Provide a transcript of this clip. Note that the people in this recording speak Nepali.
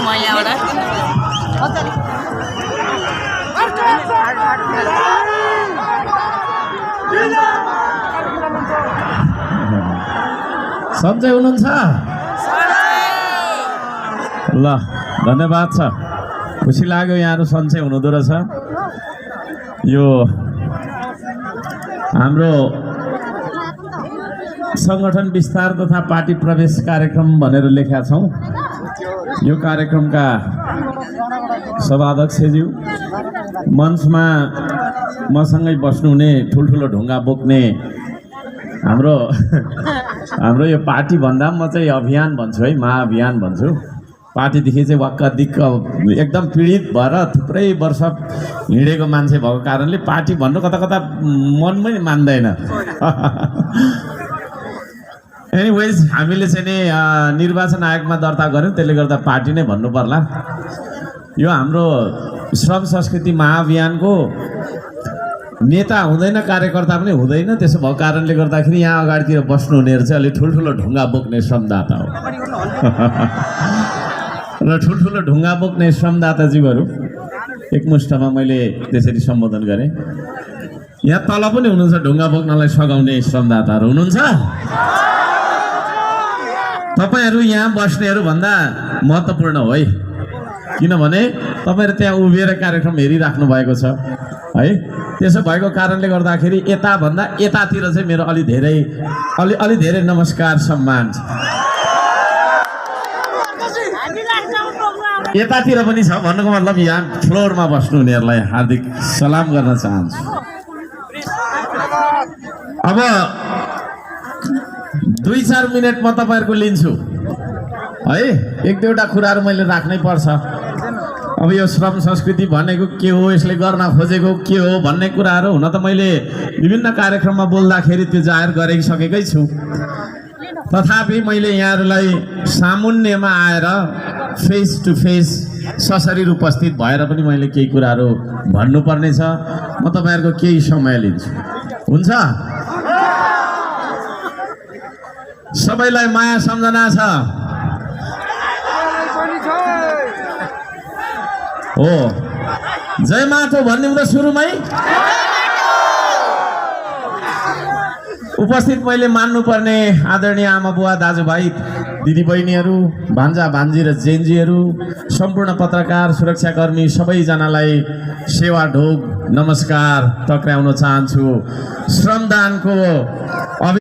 मैले यहाँबाट सन्चै हुनुहुन्छ ल धन्यवाद छ खुसी लाग्यो यहाँहरु सन्चै हुनुहुँदो रहेछ यो हाम्रो संगठन विस्तार तथा पार्टी प्रवेश कार्यक्रम भनेर लेखेका छौं यो कार्यक्रमका सभाध्यक्षज्यू मञ्चमा मसँगै बस्नुहुने ठुलठुलो ढुङ्गा बोक्ने हाम्रो यो पार्टी भन्दा म चाहिँ अभियान भन्छु है महाअभियान भन्छु पार्टीदेखि चाहिँ वाक्क दिक्क एकदम पीडित भएर थुप्रै वर्ष हिँडेको मान्छे भएको कारणले पार्टी भन्नु कता कता मनमै मान्दैन एनीवेज हामीले चाहिँ नि निर्वाचन आयोगमा दर्ता गर्यौं त्यसले गर्दा पार्टी नै भन्नु पर्ला यो हाम्रो श्रम संस्कृति महाअभियानको नेता हुँदैन कार्यकर्ता पनि हुँदैन त्यसो भएको कारणले गर्दाखेरि यहाँ अगाडितिर बस्नुहुनेहरु चाहिँ अलि ठुलठुलो ढुङ्गा बोक्ने श्रमदाता हो र ठुलठुलो ढुङ्गा बोक्ने श्रमदाताज्यूहरू एकमुष्टमा मैले त्यसरी सम्बोधन गरेँ यहाँ तल पनि हुनुहुन्छ ढुङ्गा बोक्नलाई सघाउने श्रमदाताहरू हुनुहुन्छ तपाईहरु यहाँ बस्नेहरु भन्दा महत्त्वपूर्ण हो है किनभने तपाईहरु त्यहाँ उभिएर कार्यक्रम हेरिराख्नु भएको छ है त्यसो भएको कारणले गर्दाखेरि यता भन्दा यतातिर चाहिँ मेरो अलि धेरै नमस्कार सम्मान छ यतातिर पनि छ भन्नुको मतलब यहाँ फ्लोरमा बस्नुहुनेहरुलाई हार्दिक सलाम गर्न चाहन्छु अब 2-4 मिनेट म तपाईहरुको लिन्छु है एक दुईवटा कुराहरु मैले राख्नै पर्छ अब यो श्रम संस्कृति भनेको के हो यसले गर्न खोजेको के हो भन्ने कुराहरु हुन त मैले विभिन्न कार्यक्रममा बोल्दाखेरि त्यो जाहेर गरिसकेकै छु तथापि मैले यहाँहरुलाई सामुन्नेमा आएर फेस टु फेस सशरीर उपस्थित भएर पनि मैले केही कुराहरु भन्नुपर्ने छ म तपाईहरुको केही समय लिन्छु हुन्छ सबैलाई माया सम्झना छ हो जय माटो भन्ने हुँदा सुरुमै उपस्थित मैले मान्नुपर्ने आदरणीय आमा बुवा दाजुभाइ दिदीबहिनीहरू भान्जा भान्जी र जेन्जीहरू सम्पूर्ण पत्रकार सुरक्षाकर्मी सबैजनालाई सेवा ढोग नमस्कार टक्राउन चाहन्छु श्रमदानको